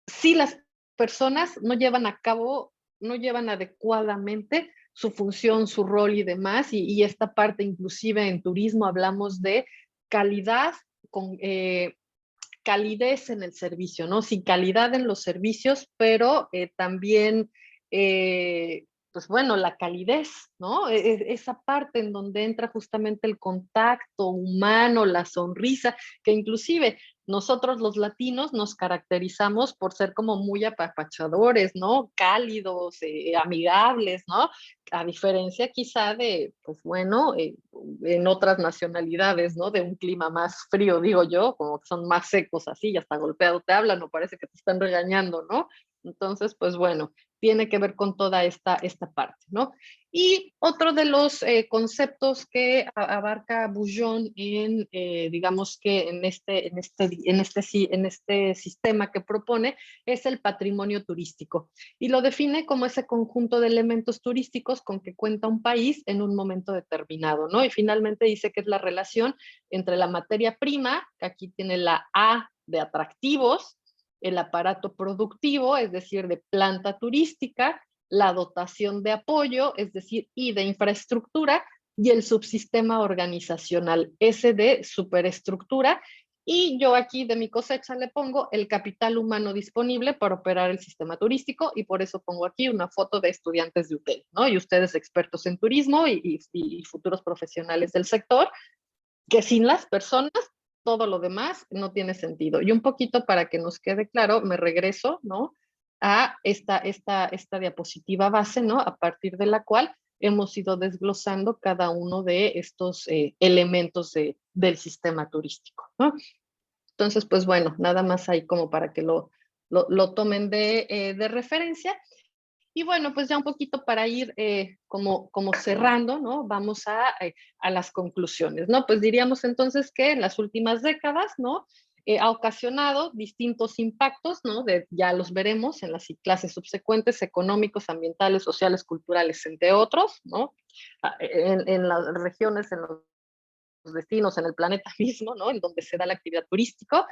Si las personas no llevan a cabo, no llevan adecuadamente su función, su rol y demás, y esta parte inclusive en turismo hablamos de calidad con calidez en el servicio, ¿no? Sí, calidad en los servicios, pero también, pues bueno, la calidez, ¿no? Esa parte en donde entra justamente el contacto humano, la sonrisa, que inclusive nosotros los latinos nos caracterizamos por ser como muy apapachadores, ¿no? Cálidos, amigables, ¿no? A diferencia quizá de, pues bueno, en otras nacionalidades, ¿no? De un clima más frío, digo yo, como que son más secos así, y hasta golpeado te hablan, o parece que te están regañando, ¿no? Entonces, pues bueno, tiene que ver con toda esta parte, ¿no? Y otro de los conceptos que abarca Bouillon en, digamos que en este sistema que propone, es el patrimonio turístico. Y lo define como ese conjunto de elementos turísticos con que cuenta un país en un momento determinado, ¿no? Y finalmente dice que es la relación entre la materia prima, que aquí tiene la A de atractivos, el aparato productivo, es decir, de planta turística, la dotación de apoyo, es decir, y de infraestructura, y el subsistema organizacional, ese de superestructura. Y yo aquí de mi cosecha le pongo el capital humano disponible para operar el sistema turístico, y por eso pongo aquí una foto de estudiantes de UTEL, ¿no? Y ustedes expertos en turismo y futuros profesionales del sector, que sin las personas todo lo demás no tiene sentido. Y un poquito para que nos quede claro, me regreso, ¿no? A esta diapositiva base, ¿no? A partir de la cual hemos ido desglosando cada uno de estos elementos del sistema turístico, ¿no? Entonces, pues bueno, nada más ahí como para que lo tomen de referencia. Y bueno, pues ya un poquito para ir como cerrando, ¿no? Vamos a las conclusiones, ¿no? Pues diríamos entonces que en las últimas décadas, ¿no? Ha ocasionado distintos impactos, ¿no? Ya los veremos en las clases subsecuentes, económicos, ambientales, sociales, culturales, entre otros, ¿no? En las regiones, en los destinos, en el planeta mismo, ¿no? En donde se da la actividad turística.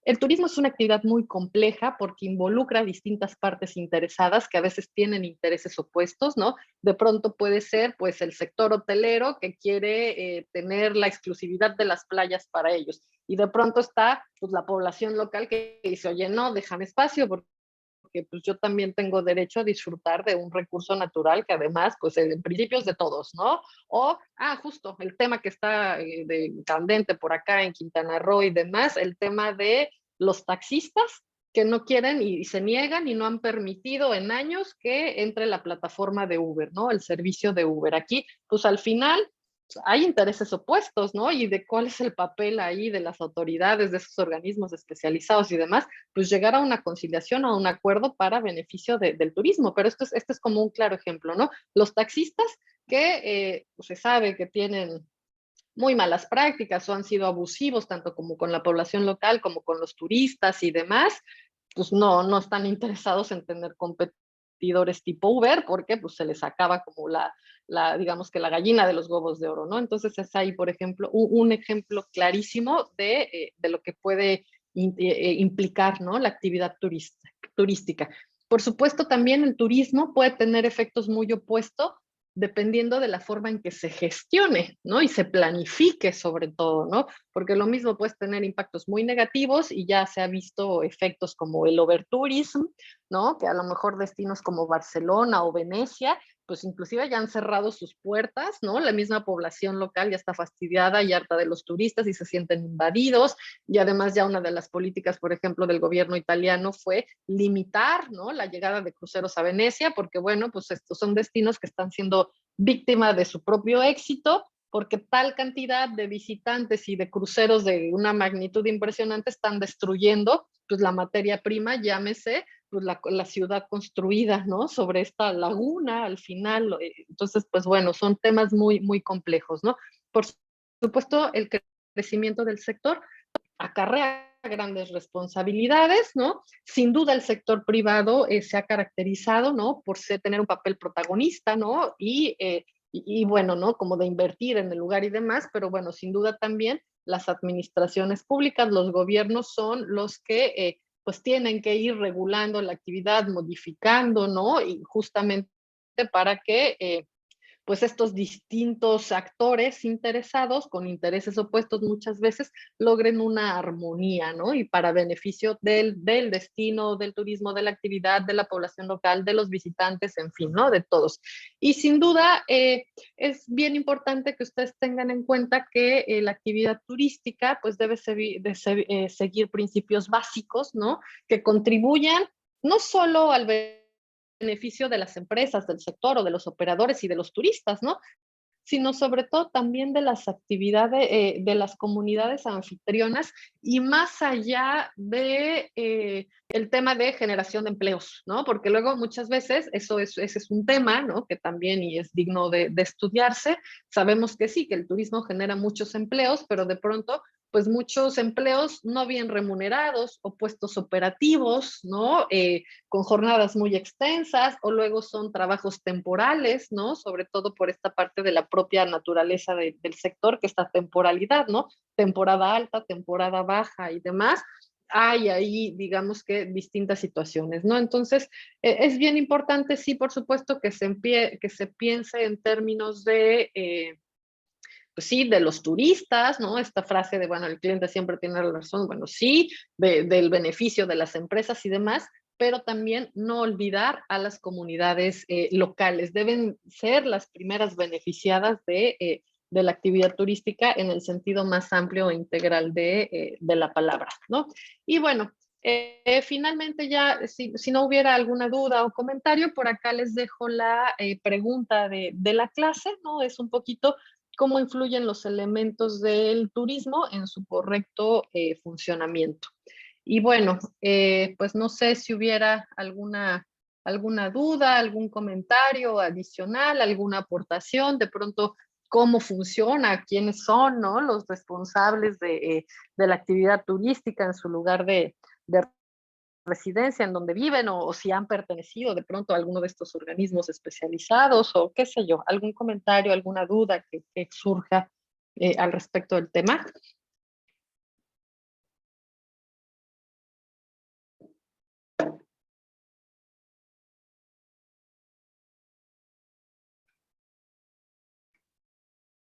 El turismo es una actividad muy compleja porque involucra distintas partes interesadas que a veces tienen intereses opuestos, ¿no? De pronto puede ser, pues, el sector hotelero que quiere tener la exclusividad de las playas para ellos. Y de pronto está, pues, la población local que dice, oye, no, déjame espacio porque pues yo también tengo derecho a disfrutar de un recurso natural que además, pues en principio es de todos, ¿no? O, justo el tema que está candente por acá en Quintana Roo y demás, el tema de los taxistas que no quieren y se niegan y no han permitido en años que entre la plataforma de Uber, ¿no? El servicio de Uber. Aquí, pues al final hay intereses opuestos, ¿no? Y de cuál es el papel ahí de las autoridades, de esos organismos especializados y demás, pues llegar a una conciliación, a un acuerdo para beneficio del turismo. Pero este es como un claro ejemplo, ¿no? Los taxistas que pues se sabe que tienen muy malas prácticas o han sido abusivos tanto como con la población local como con los turistas y demás, pues no están interesados en tener competidores tipo Uber porque pues se les acaba como digamos que la gallina de los huevos de oro, ¿no? Entonces es ahí, por ejemplo, un ejemplo clarísimo de lo que puede implicar, ¿no? La actividad turística. Por supuesto, también el turismo puede tener efectos muy opuestos dependiendo de la forma en que se gestione, ¿no? Y se planifique sobre todo, ¿no? Porque lo mismo puedes tener impactos muy negativos y ya se ha visto efectos como el overtourism, ¿no? Que a lo mejor destinos como Barcelona o Venecia, pues inclusive ya han cerrado sus puertas, ¿no? La misma población local ya está fastidiada y harta de los turistas y se sienten invadidos. Y además ya una de las políticas, por ejemplo, del gobierno italiano fue limitar, ¿no? La llegada de cruceros a Venecia, porque bueno, pues estos son destinos que están siendo víctimas de su propio éxito, porque tal cantidad de visitantes y de cruceros de una magnitud impresionante están destruyendo pues la materia prima, llámese pues la ciudad construida, ¿no? Sobre esta laguna al final. Entonces, pues bueno, son temas muy, muy complejos, ¿no? Por supuesto, el crecimiento del sector acarrea grandes responsabilidades, ¿no? Sin duda el sector privado se ha caracterizado, ¿no? Por tener un papel protagonista, ¿no? Y bueno, ¿no? Como de invertir en el lugar y demás, pero bueno, sin duda también las administraciones públicas, los gobiernos son los que pues tienen que ir regulando la actividad, modificando, ¿no? Y justamente para que pues estos distintos actores interesados con intereses opuestos muchas veces logren una armonía, ¿no? Y para beneficio del destino, del turismo, de la actividad, de la población local, de los visitantes, en fin, ¿no? De todos. Y sin duda es bien importante que ustedes tengan en cuenta que la actividad turística pues debe seguir principios básicos, ¿no? Que contribuyan no solo al beneficio de las empresas, del sector o de los operadores y de los turistas, ¿no? Sino sobre todo también de las actividades de las comunidades anfitrionas y más allá de el tema de generación de empleos, ¿no? Porque luego muchas veces ese es un tema, ¿no? Que también y es digno de estudiarse. Sabemos que sí, que el turismo genera muchos empleos, pero de pronto pues muchos empleos no bien remunerados o puestos operativos, ¿no? Con jornadas muy extensas o luego son trabajos temporales, ¿no? Sobre todo por esta parte de la propia naturaleza del sector, que esta temporalidad, ¿no? Temporada alta, temporada baja y demás. Hay ahí, digamos que, distintas situaciones, ¿no? Entonces, es bien importante, sí, por supuesto, que se piense en términos de pues sí, de los turistas, ¿no? Esta frase de, bueno, el cliente siempre tiene la razón, bueno, sí, del beneficio de las empresas y demás, pero también no olvidar a las comunidades locales. Deben ser las primeras beneficiadas de la actividad turística en el sentido más amplio e integral de la palabra, ¿no? Y bueno, finalmente ya, si no hubiera alguna duda o comentario, por acá les dejo la pregunta de la clase, ¿no? Es un poquito cómo influyen los elementos del turismo en su correcto funcionamiento. Y bueno, pues no sé si hubiera alguna duda, algún comentario adicional, alguna aportación, de pronto cómo funciona, quiénes son, ¿no? Los responsables de la actividad turística en su lugar de residencia en donde viven o si han pertenecido de pronto a alguno de estos organismos especializados o qué sé yo, algún comentario, alguna duda que surja al respecto del tema.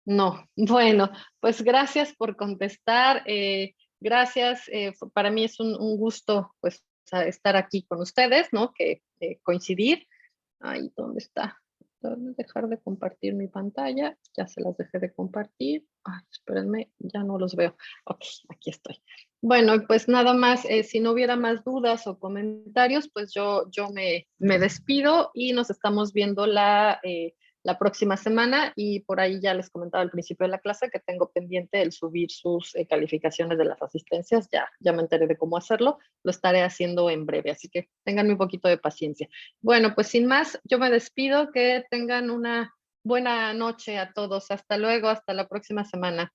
No, bueno, pues gracias por contestar. Gracias, para mí es un gusto pues estar aquí con ustedes, ¿no? Que coincidir. Ahí, ¿dónde está? Dejar de compartir mi pantalla. Ya se las dejé de compartir. Ay, espérenme, ya no los veo. Ok, aquí estoy. Bueno, pues nada más, si no hubiera más dudas o comentarios, pues yo me despido y nos estamos viendo la próxima semana y por ahí ya les comentaba al principio de la clase que tengo pendiente el subir sus calificaciones de las asistencias. Ya me enteré de cómo hacerlo. Lo estaré haciendo en breve, así que tengan un poquito de paciencia. Bueno, pues sin más, yo me despido, que tengan una buena noche a todos. Hasta luego, hasta la próxima semana.